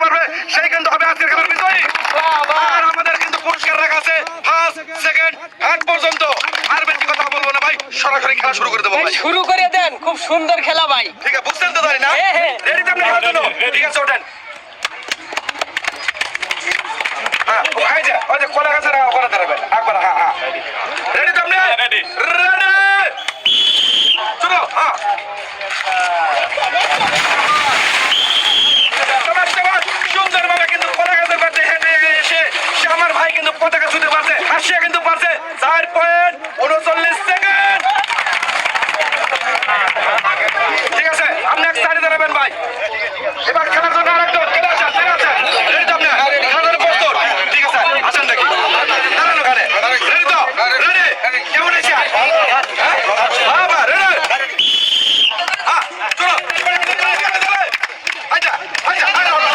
পারবে সেই কিন্তু হবে আজকের খেলার বিজয়ী। আর আমাদের কিন্তু পুরস্কার রাখা আছে ফার্স্ট সেকেন্ড থার্ড পর্যন্ত। আর বেশি কথা বলবো না ভাই, সরাসরি খেলা শুরু করে দেবো ভাই। শুরু করে দেন, খুব সুন্দর খেলা ভাই। ঠিক আছে, বুঝছেন তো তাই না? রেডি তো আপনি খেলার জন্য? ঠিক আছে, ওঠেন। হ্যাঁ, ওই যে কলা গাছের ওখানে দাঁড়াবেন একবার। হ্যাঁ হ্যাঁ, রেডি তো আপনি? রেডি। চলো, হ্যাঁ।